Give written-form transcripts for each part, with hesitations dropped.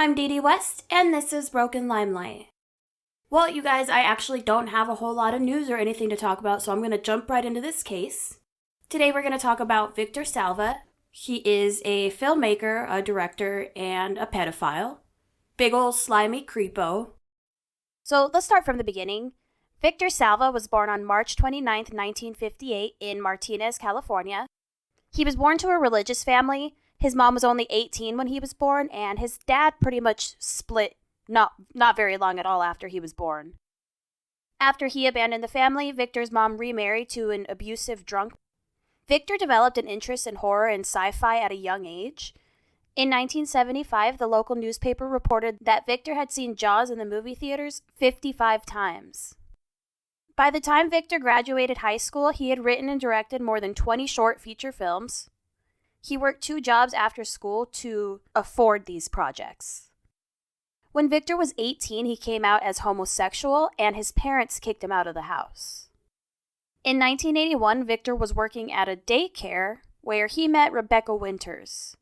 I'm Dee Dee West, and this is Broken Limelight. Well, you guys, I actually don't have a whole lot of news or anything to talk about, so I'm going to jump right into this case. Today we're going to talk about Victor Salva. He is a filmmaker, a director, and a pedophile. Big ol' slimy creepo. So let's start from the beginning. Victor Salva was born on March 29, 1958 in Martinez, California. He was born to a religious family. His mom was only 18 when he was born, and his dad pretty much split not very long at all after he was born. After he abandoned the family, Victor's mom remarried to an abusive drunk. Victor developed an interest in horror and sci-fi at a young age. In 1975, the local newspaper reported that Victor had seen Jaws in the movie theaters 55 times. By the time Victor graduated high school, he had written and directed more than 20 short feature films. He worked 2 jobs after school to afford these projects. When Victor was 18, he came out as homosexual, and his parents kicked him out of the house. In 1981, Victor was working at a daycare where he met Rebecca Winters.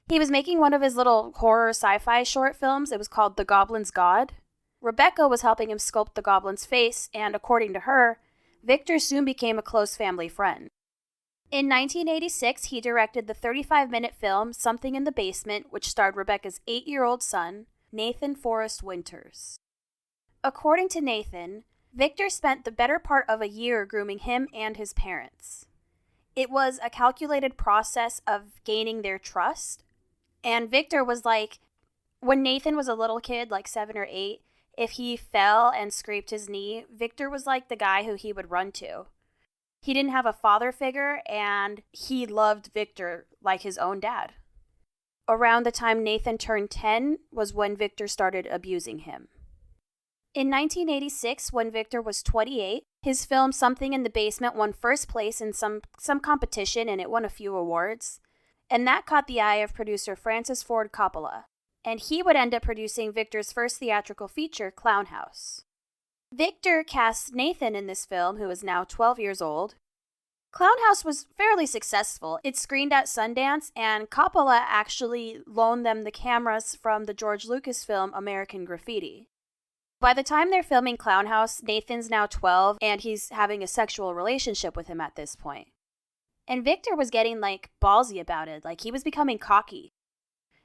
He was making one of his little horror sci-fi short films. It was called The Goblin's God. Rebecca was helping him sculpt the goblin's face, and according to her, Victor soon became a close family friend. In 1986, he directed the 35-minute film Something in the Basement, which starred Rebecca's 8-year-old son, Nathan Forrest Winters. According to Nathan, Victor spent the better part of a year grooming him and his parents. It was a calculated process of gaining their trust, and Victor was like, when Nathan was a little kid, like 7 or 8, if he fell and scraped his knee, Victor was like the guy who he would run to. He didn't have a father figure, and he loved Victor like his own dad. Around the time Nathan turned 10 was when Victor started abusing him. In 1986, when Victor was 28, his film Something in the Basement won first place in some competition, and it won a few awards. And that caught the eye of producer Francis Ford Coppola. And he would end up producing Victor's first theatrical feature, Clown House. Victor cast Nathan in this film, who is now 12 years old. Clown House was fairly successful. It screened at Sundance, and Coppola actually loaned them the cameras from the George Lucas film American Graffiti. By the time they're filming Clown House, Nathan's now 12, and he's having a sexual relationship with him at this point. And Victor was getting, ballsy about it. He was becoming cocky.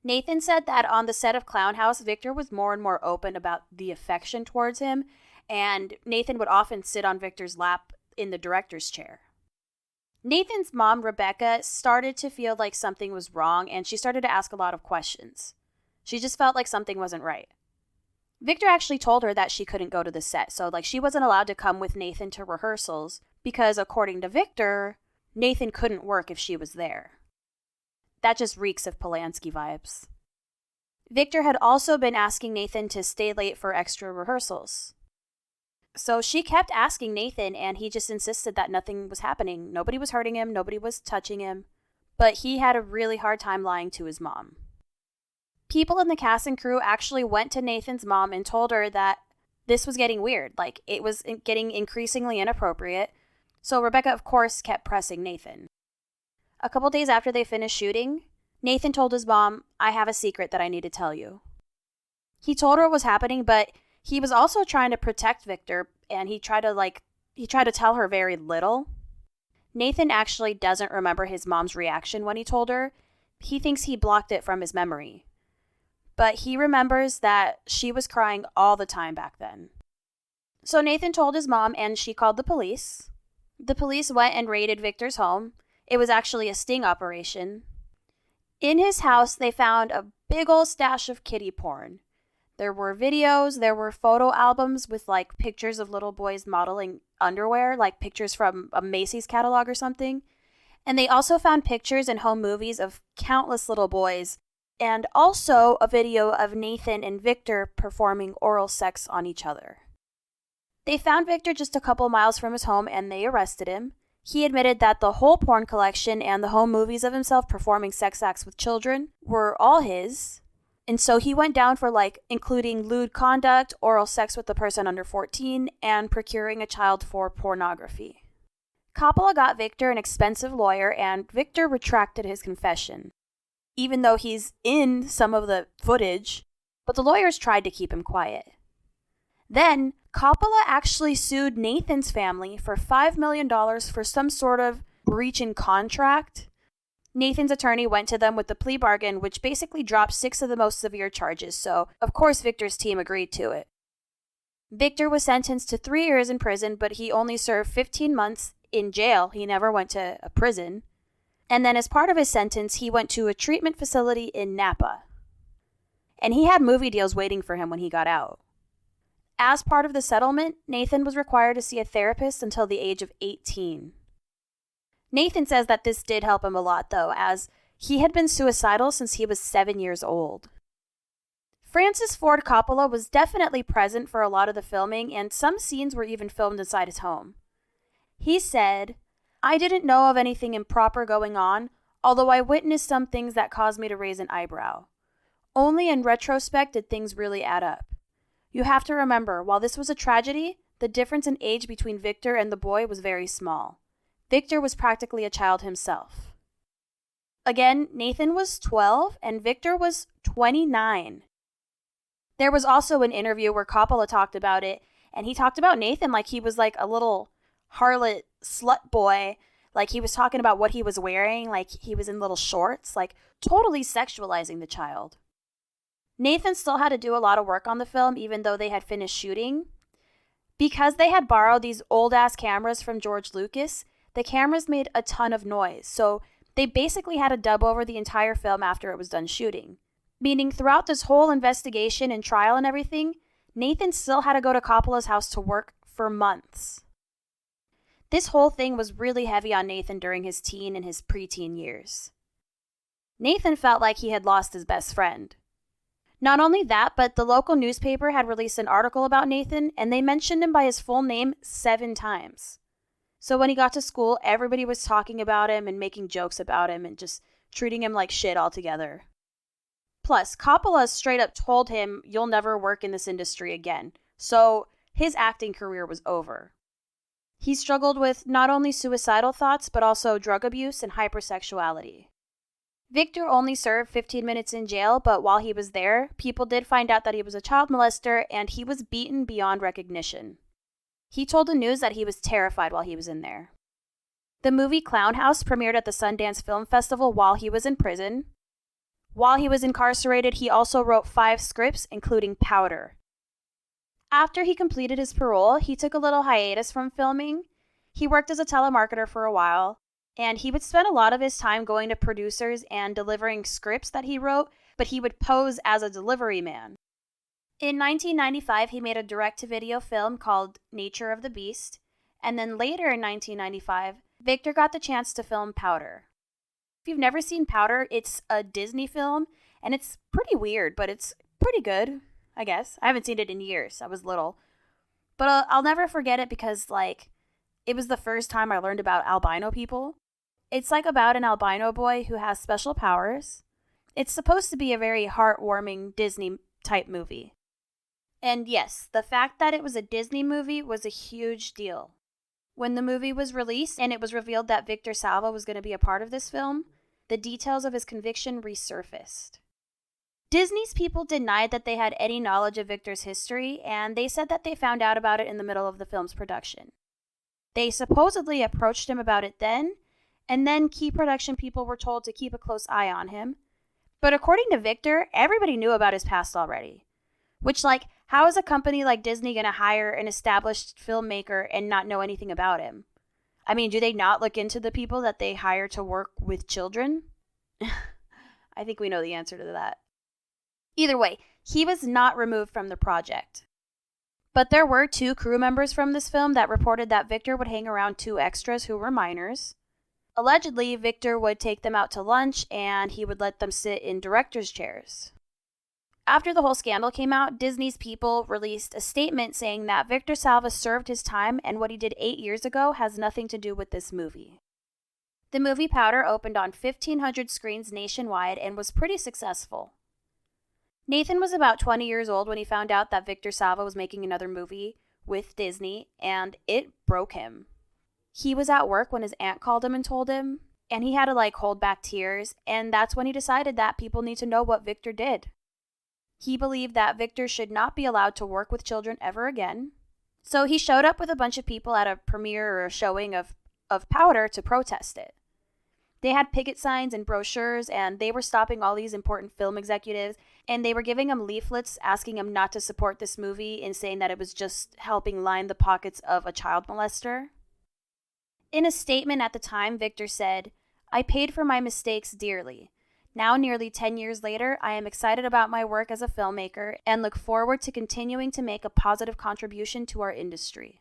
Nathan said that on the set of Clown House, Victor was more and more open about the affection towards him, and Nathan would often sit on Victor's lap in the director's chair. Nathan's mom, Rebecca, started to feel like something was wrong, and she started to ask a lot of questions. She just felt like something wasn't right. Victor actually told her that she couldn't go to the set, so she wasn't allowed to come with Nathan to rehearsals, because according to Victor, Nathan couldn't work if she was there. That just reeks of Polanski vibes. Victor had also been asking Nathan to stay late for extra rehearsals. So she kept asking Nathan, and he just insisted that nothing was happening. Nobody was hurting him, nobody was touching him, but he had a really hard time lying to his mom. People in the cast and crew actually went to Nathan's mom and told her that this was getting weird, it was getting increasingly inappropriate. So Rebecca, of course, kept pressing Nathan. A couple days after they finished shooting, Nathan told his mom, "I have a secret that I need to tell you." He told her what was happening, but he was also trying to protect Victor, and he tried to tell her very little. Nathan actually doesn't remember his mom's reaction when he told her. He thinks he blocked it from his memory. But he remembers that she was crying all the time back then. So Nathan told his mom, and she called the police. The police went and raided Victor's home. It was actually a sting operation. In his house, they found a big old stash of kiddie porn. There were videos, there were photo albums with pictures of little boys modeling underwear, pictures from a Macy's catalog or something. And they also found pictures and home movies of countless little boys, and also a video of Nathan and Victor performing oral sex on each other. They found Victor just a couple miles from his home, and they arrested him. He admitted that the whole porn collection and the home movies of himself performing sex acts with children were all his. And so he went down for including lewd conduct, oral sex with a person under 14, and procuring a child for pornography. Coppola got Victor an expensive lawyer, and Victor retracted his confession. Even though he's in some of the footage, but the lawyers tried to keep him quiet. Then, Coppola actually sued Nathan's family for $5 million for some sort of breach in contract. Nathan's attorney went to them with the plea bargain, which basically dropped 6 of the most severe charges, so of course Victor's team agreed to it. Victor was sentenced to 3 years in prison, but he only served 15 months in jail. He never went to a prison. And then as part of his sentence, he went to a treatment facility in Napa. And he had movie deals waiting for him when he got out. As part of the settlement, Nathan was required to see a therapist until the age of 18. Nathan says that this did help him a lot, though, as he had been suicidal since he was 7 years old. Francis Ford Coppola was definitely present for a lot of the filming, and some scenes were even filmed inside his home. He said, "I didn't know of anything improper going on, although I witnessed some things that caused me to raise an eyebrow. Only in retrospect did things really add up. You have to remember, while this was a tragedy, the difference in age between Victor and the boy was very small. Victor was practically a child himself." Again, Nathan was 12 and Victor was 29. There was also an interview where Coppola talked about it, and he talked about Nathan like he was like a little harlot slut boy, like he was talking about what he was wearing, like he was in little shorts, like totally sexualizing the child. Nathan still had to do a lot of work on the film, even though they had finished shooting. Because they had borrowed these old-ass cameras from George Lucas, the cameras made a ton of noise, so they basically had to dub over the entire film after it was done shooting. Meaning throughout this whole investigation and trial and everything, Nathan still had to go to Coppola's house to work for months. This whole thing was really heavy on Nathan during his teen and his preteen years. Nathan felt like he had lost his best friend. Not only that, but the local newspaper had released an article about Nathan, and they mentioned him by his full name 7 times. So when he got to school, everybody was talking about him and making jokes about him and just treating him like shit altogether. Plus, Coppola straight up told him, "You'll never work in this industry again." So his acting career was over. He struggled with not only suicidal thoughts, but also drug abuse and hypersexuality. Victor only served 15 minutes in jail, but while he was there, people did find out that he was a child molester and he was beaten beyond recognition. He told the news that he was terrified while he was in there. The movie Clown House premiered at the Sundance Film Festival while he was in prison. While he was incarcerated, he also wrote 5 scripts, including Powder. After he completed his parole, he took a little hiatus from filming. He worked as a telemarketer for a while, and he would spend a lot of his time going to producers and delivering scripts that he wrote, but he would pose as a delivery man. In 1995, he made a direct-to-video film called Nature of the Beast, and then later in 1995, Victor got the chance to film Powder. If you've never seen Powder, it's a Disney film, and it's pretty weird, but it's pretty good, I guess. I haven't seen it in years. I was little. But I'll never forget it because, it was the first time I learned about albino people. It's about an albino boy who has special powers. It's supposed to be a very heartwarming Disney-type movie. And yes, the fact that it was a Disney movie was a huge deal. When the movie was released and it was revealed that Victor Salva was going to be a part of this film, the details of his conviction resurfaced. Disney's people denied that they had any knowledge of Victor's history, and they said that they found out about it in the middle of the film's production. They supposedly approached him about it then, and then key production people were told to keep a close eye on him. But according to Victor, everybody knew about his past already. Which, how is a company like Disney going to hire an established filmmaker and not know anything about him? I mean, do they not look into the people that they hire to work with children? I think we know the answer to that. Either way, he was not removed from the project. But there were 2 crew members from this film that reported that Victor would hang around 2 extras who were minors. Allegedly, Victor would take them out to lunch and he would let them sit in director's chairs. After the whole scandal came out, Disney's people released a statement saying that Victor Salva served his time and what he did 8 years ago has nothing to do with this movie. The movie Powder opened on 1,500 screens nationwide and was pretty successful. Nathan was about 20 years old when he found out that Victor Salva was making another movie with Disney, and it broke him. He was at work when his aunt called him and told him, and he had to hold back tears, and that's when he decided that people need to know what Victor did. He believed that Victor should not be allowed to work with children ever again. So he showed up with a bunch of people at a premiere or a showing of Powder to protest it. They had picket signs and brochures, and they were stopping all these important film executives, and they were giving them leaflets asking them not to support this movie and saying that it was just helping line the pockets of a child molester. In a statement at the time, Victor said, "I paid for my mistakes dearly. Now, nearly 10 years later, I am excited about my work as a filmmaker and look forward to continuing to make a positive contribution to our industry."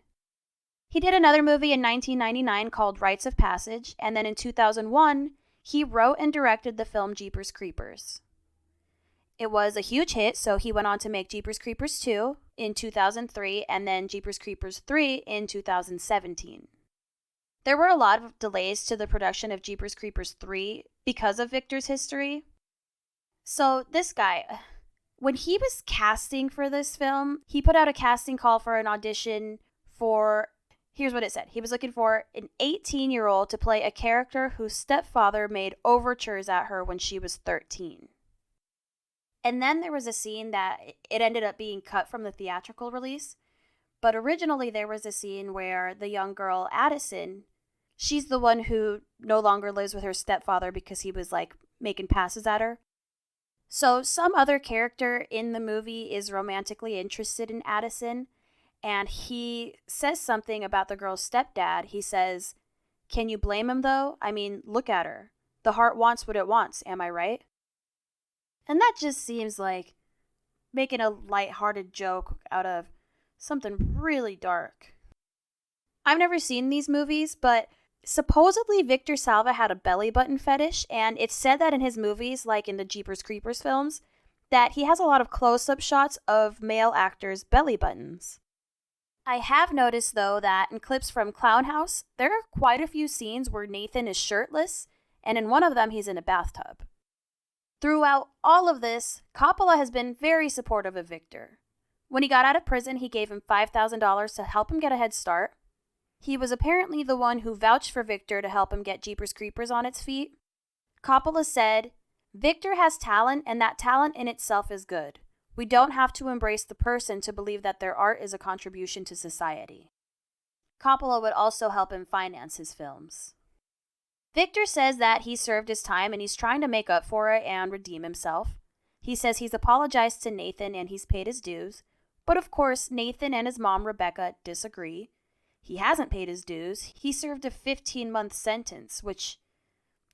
He did another movie in 1999 called Rites of Passage, and then in 2001, he wrote and directed the film Jeepers Creepers. It was a huge hit, so he went on to make Jeepers Creepers 2 in 2003 and then Jeepers Creepers 3 in 2017. There were a lot of delays to the production of Jeepers Creepers 3 because of Victor's history. So this guy, when he was casting for this film, he put out a casting call for an audition for, here's what it said. He was looking for an 18-year-old to play a character whose stepfather made overtures at her when she was 13. And then there was a scene that it ended up being cut from the theatrical release. But originally there was a scene where the young girl, Addison, she's the one who no longer lives with her stepfather because he was like making passes at her. So some other character in the movie is romantically interested in Addison, and he says something about the girl's stepdad. He says, "Can you blame him though? I mean, look at her. The heart wants what it wants, am I right?" And that just seems like making a lighthearted joke out of something really dark. I've never seen these movies, but supposedly Victor Salva had a belly button fetish, and it's said that in his movies, like in the Jeepers Creepers films, that he has a lot of close-up shots of male actors' belly buttons. I have noticed, though, that in clips from Clown House, there are quite a few scenes where Nathan is shirtless, and in one of them, he's in a bathtub. Throughout all of this, Coppola has been very supportive of Victor. When he got out of prison, he gave him $5,000 to help him get a head start. He was apparently the one who vouched for Victor to help him get Jeepers Creepers on its feet. Coppola said, "Victor has talent, and that talent in itself is good. We don't have to embrace the person to believe that their art is a contribution to society." Coppola would also help him finance his films. Victor says that he served his time and he's trying to make up for it and redeem himself. He says he's apologized to Nathan and he's paid his dues, but of course Nathan and his mom Rebecca disagree. He hasn't paid his dues. He served a 15-month sentence, which,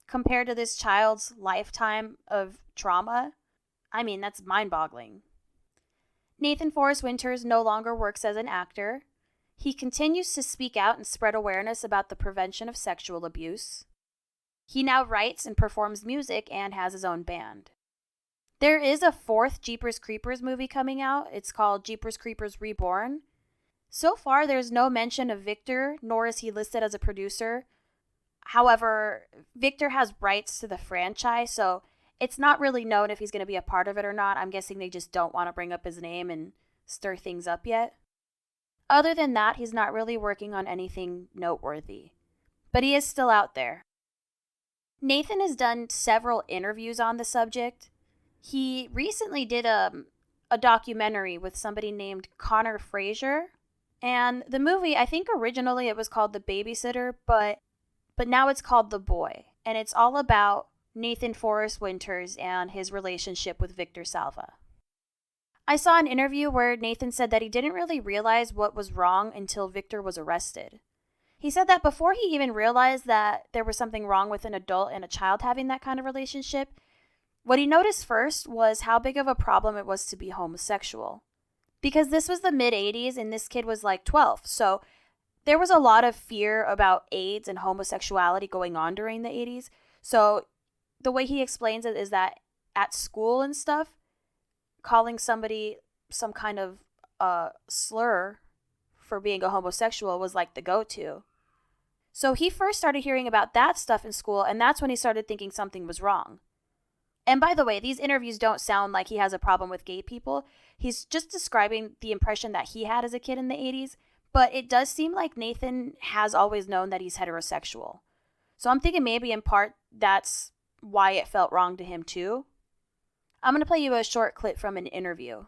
compared to this child's lifetime of trauma, I mean, that's mind-boggling. Nathan Forrest Winters no longer works as an actor. He continues to speak out and spread awareness about the prevention of sexual abuse. He now writes and performs music and has his own band. There is a fourth Jeepers Creepers movie coming out. It's called Jeepers Creepers Reborn. So far, there's no mention of Victor, nor is he listed as a producer. However, Victor has rights to the franchise, so it's not really known if he's going to be a part of it or not. I'm guessing they just don't want to bring up his name and stir things up yet. Other than that, he's not really working on anything noteworthy. But he is still out there. Nathan has done several interviews on the subject. He recently did a documentary with somebody named Connor Frazier. And the movie, I think originally it was called The Babysitter, but now it's called The Boy. And it's all about Nathan Forrest Winters and his relationship with Victor Salva. I saw an interview where Nathan said that he didn't really realize what was wrong until Victor was arrested. He said that before he even realized that there was something wrong with an adult and a child having that kind of relationship, what he noticed first was how big of a problem it was to be homosexual. Because this was the mid-'80s and this kid was like 12, so there was a lot of fear about AIDS and homosexuality going on during the 80s. So the way he explains it is that at school and stuff, calling somebody some kind of slur for being a homosexual was like the go-to. So he first started hearing about that stuff in school, and that's when he started thinking something was wrong. And by the way, these interviews don't sound like he has a problem with gay people. He's just describing the impression that he had as a kid in the 80s, but it does seem like Nathan has always known that he's heterosexual. So I'm thinking maybe in part that's why it felt wrong to him too. I'm going to play you a short clip from an interview.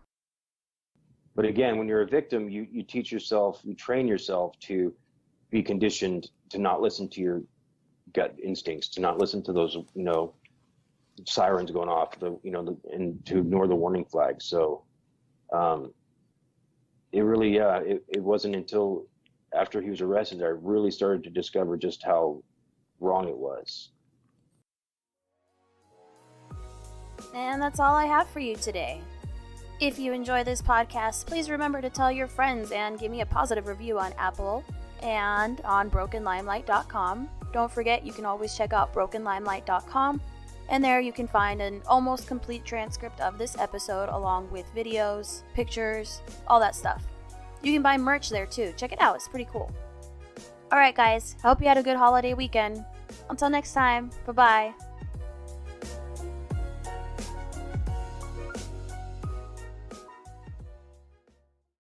But again, when you're a victim, you teach yourself, you train yourself to be conditioned to not listen to your gut instincts, to not listen to those, sirens going off, and to ignore the warning flags. So it really, it wasn't until after he was arrested I really started to discover just how wrong it was. And that's all I have for you today. If you enjoy this podcast, please remember to tell your friends and give me a positive review on Apple and on brokenlimelight.com. Don't forget, you can always check out brokenlimelight.com, and there you can find an almost complete transcript of this episode along with videos, pictures, all that stuff. You can buy merch there too. Check it out, it's pretty cool. Alright guys, hope you had a good holiday weekend. Until next time, bye-bye.